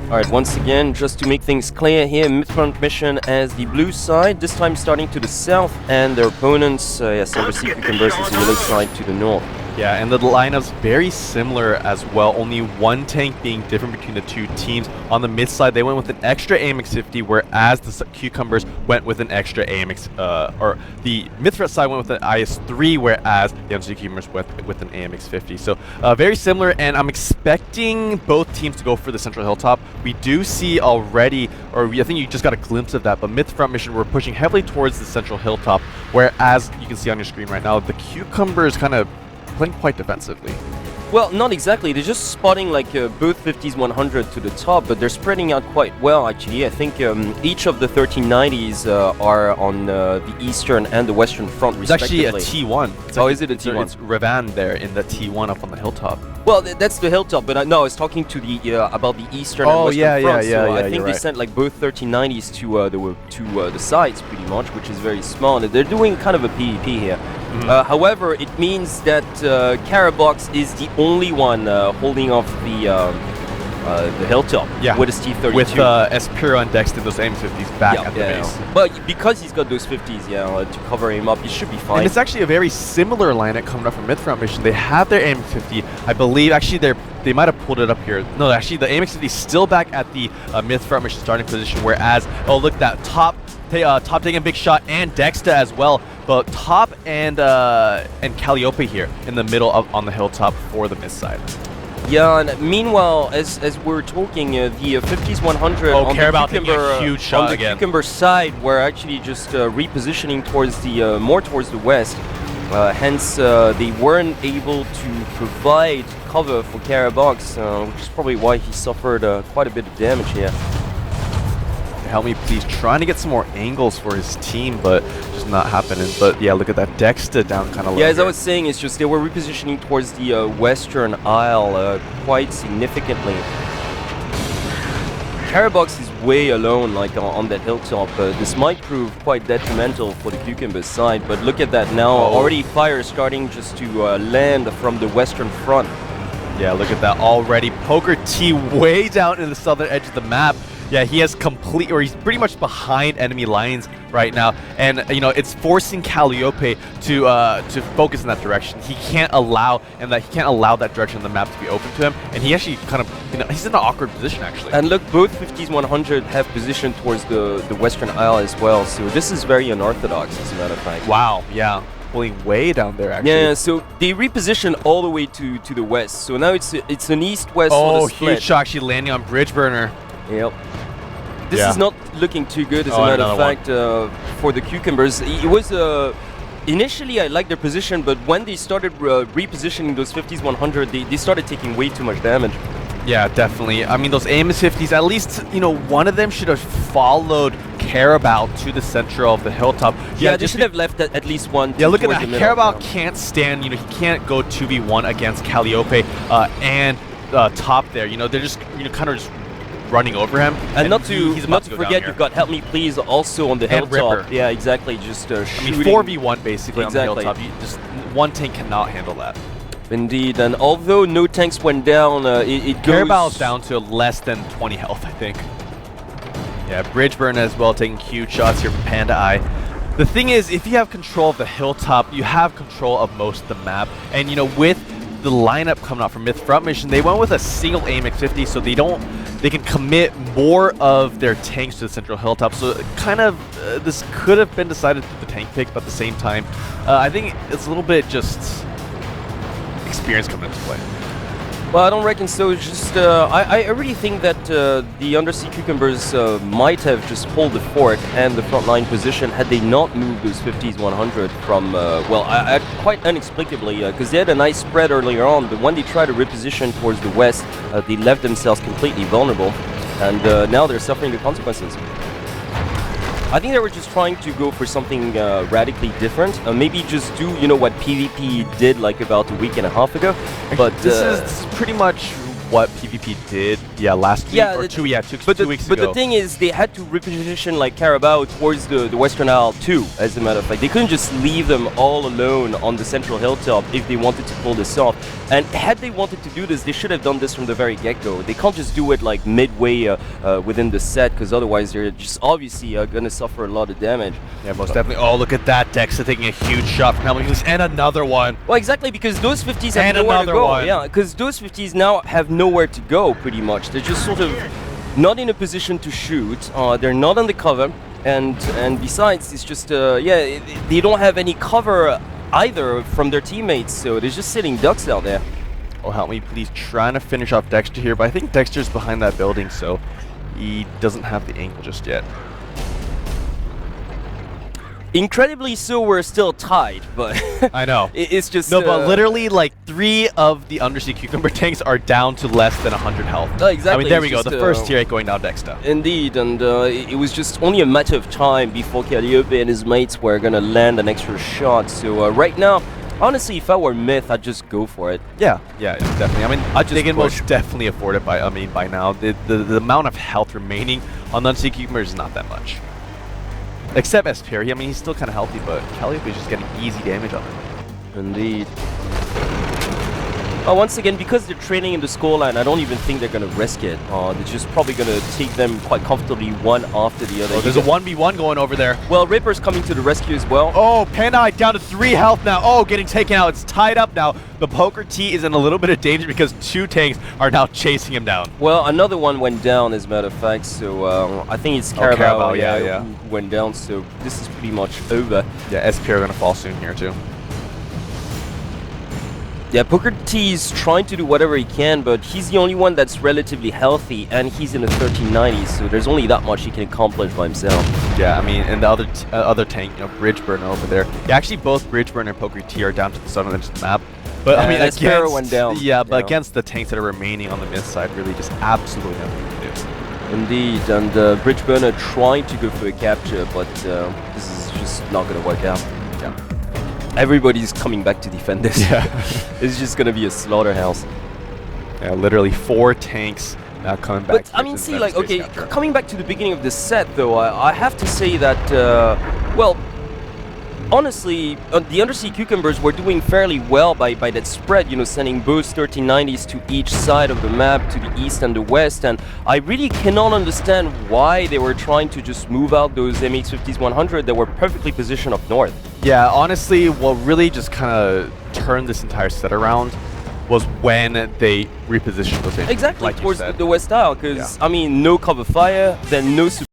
Alright, once again, just to make things clear here, MiTH.Front mission as the blue side, this time starting to the south, and their opponents, yes, Undersea Cucumbers is the yellow side to the north. Yeah, and the lineup's very similar as well, only one tank being different between the two teams. On the mid side, they went with an extra AMX-50, whereas the Cucumbers went with an extra AMX, or the MiTH.Front side went with an IS-3, whereas the Undersea Cucumbers went with an AMX-50. So very similar, and I'm expecting both teams to go for the Central Hilltop. We do see already, or I think you just got a glimpse of that, but MiTH.Front mission, we're pushing heavily towards the Central Hilltop, whereas you can see on your screen right now, the Cucumbers kind of playing quite defensively. Well, not exactly. They're just spotting like both 50s 100 to the top, but they're spreading out quite well actually. I think each of the 1390s are on the eastern and the western front respectively. It's actually a T1. Oh, is it a T1? It's Revan there in the T1 up on the hilltop. Well, that's the hilltop, but no, I was talking to the about the eastern and western front. So I think they sent like both 1390s to the sides pretty much, which is very smart. They're doing kind of a PvP here. However, it means that Carabox is the only one holding off the hilltop with his T32. With Espira and Dexter, those AMX-50s back at the base. But because he's got those 50s, to cover him up, he should be fine. And it's actually a very similar lineup coming up from MiTH.Front mission. They have their AMX-50. I believe, actually, they might have pulled it up here. No, actually, the AMX-50 is still back at the MiTH.Front mission starting position, whereas, oh, look, that top taking a big shot, and Dexter as well. But Top and Calliope here in the middle on the hilltop for the mid side. Yeah, and meanwhile, as we're talking, the 50s 100 on the Cucumber, huge shot on the Cucumber side, we're actually just repositioning towards the more towards the west. Hence, they weren't able to provide cover for Carabox, which is probably why he suffered quite a bit of damage here. Help me please, trying to get some more angles for his team, but just not happening. But yeah, look at that, Dexter down kind of low. Yeah, as I was saying, it's just they were repositioning towards the western aisle quite significantly. Carabox is way alone, like on that hilltop. This might prove quite detrimental for the Cucumber side, but look at that now. Already fire starting just to land from the western front. Yeah, look at that already. Poker T way down in the southern edge of the map. Yeah, he has he's pretty much behind enemy lines right now, and it's forcing Calliope to focus in that direction. He can't allow that direction of the map to be open to him, and he actually kind of he's in an awkward position actually. And look, both 50s 100 have positioned towards the western aisle as well, so this is very unorthodox as a matter of fact. Wow, yeah. Pulling way down there actually. Yeah, so they repositioned all the way to the west, so now it's an east-west sort of split. Huge shot actually landing on Bridge Burner. Yep. This is not looking too good, as a matter of fact, for the Cucumbers. It was initially I liked their position, but when they started repositioning those 50s 100, they started taking way too much damage. Yeah, definitely. I mean, those AMX-50s, at least one of them should have followed Carabao to the center of the hilltop. Yeah, they should have left at least one. Yeah, look at that. Carabao can't stand. He can't go 2v1 against Calliope and Top there. They're just kind of just running over him, and not to forget, you've got Help Me Please also on the hilltop. Yeah, exactly. Just shooting. 4v1 basically on the hilltop. One tank cannot handle that. Indeed, and although no tanks went down, it goes. Carabao's down to less than 20 health, I think. Yeah, Bridgeburn as well taking huge shots here from Panda Eye. The thing is, if you have control of the hilltop, you have control of most of the map, and with the lineup coming out from MiTH.Front mission, they went with a single AMX-50, so they can commit more of their tanks to the central hilltop. So kind of this could have been decided through the tank pick, but at the same time, I think it's a little bit just experience coming into play. Well, I don't reckon so. It's just I really think that the Undersea Cucumbers might have just pulled the fort and the front line position had they not moved those 50s 100 from, quite inexplicably, because they had a nice spread earlier on, but when they tried to reposition towards the west, they left themselves completely vulnerable, and now they're suffering the consequences. I think they were just trying to go for something radically different. Maybe just do, what PvP did like about a week and a half ago. But this is pretty much what PvP did Yeah, last week Yeah, or two weeks but ago. the thing is, they had to reposition like Carabao towards the Western Isle too, as a matter of fact. They couldn't just leave them all alone on the central hilltop if they wanted to pull this off. And had they wanted to do this, they should have done this from the very get-go. They can't just do it like midway within the set, because otherwise they're just obviously going to suffer a lot of damage. Yeah, most definitely. Oh, look at that. Dexa taking a huge shot from Helmut, and another one. Well, exactly, because those 50s have And nowhere to another go. one. Yeah, because those 50s now have nowhere to go, pretty much. They're just sort of not in a position to shoot. They're not on the cover, and besides, it's just yeah, they don't have any cover either from their teammates. So they're just sitting ducks out there. Oh, help me, please. Trying to finish off Dexter here, but I think Dexter's behind that building, so he doesn't have the angle just yet. Incredibly so, we're still tied, but I know. It's just No, but literally, like 3 of the Undersea Cucumber tanks are down to less than 100 health. Exactly. I mean, there we it's go. just, The first tier 8 going down Dexter. Indeed, and it was just only a matter of time before Calliope and his mates were gonna land an extra shot. So right now, honestly, if I were MiTH, I'd just go for it. Yeah, definitely. I mean, they can push. most definitely afford it by now. The amount of health remaining on the Undersea Cucumber is not that much. Except Esperi, I mean, he's still kind of healthy, but Calliope is just getting easy damage on him. Indeed. Once again, because they're training in the scoreline, I don't even think they're going to risk it. They're just probably going to take them quite comfortably one after the other. Oh, there's a 1v1 going over there. Well, Ripper's coming to the rescue as well. Oh, Panai down to 3 health now. Oh, getting taken out. It's tied up now. The Poker T is in a little bit of danger because 2 tanks are now chasing him down. Well, another one went down, as a matter of fact. So I think it's Carabao, who went down. So this is pretty much over. Yeah, SP are going to fall soon here too. Yeah, Poker T's trying to do whatever he can, but he's the only one that's relatively healthy, and he's in the 1390s, so there's only that much he can accomplish by himself. Yeah, I mean, and the other tank, you know, Bridgeburn over there. Yeah, actually, both Bridgeburn and Poker T are down to the southern edge of the map. But I mean, Espero went down. Yeah, but against the tanks that are remaining on the mid side, really just absolutely nothing to do. Indeed, and Bridgeburn are trying to go for a capture, but this is just not going to work out. Yeah. Everybody's coming back to defend this. Yeah. It's just going to be a slaughterhouse. Yeah, literally 4 tanks now coming back. But I mean, see, like, okay, coming back to the beginning of this set, though, I have to say that, well, honestly, the Undersea Cucumbers were doing fairly well by that spread, you know, sending both 1390s to each side of the map, to the east and the west, and I really cannot understand why they were trying to just move out those MiTH.Front 100 that were perfectly positioned up north. Yeah, honestly, what really just kind of turned this entire set around was when they repositioned those MiTH. Exactly, like towards the West Isle, because, I mean, no cover fire, then no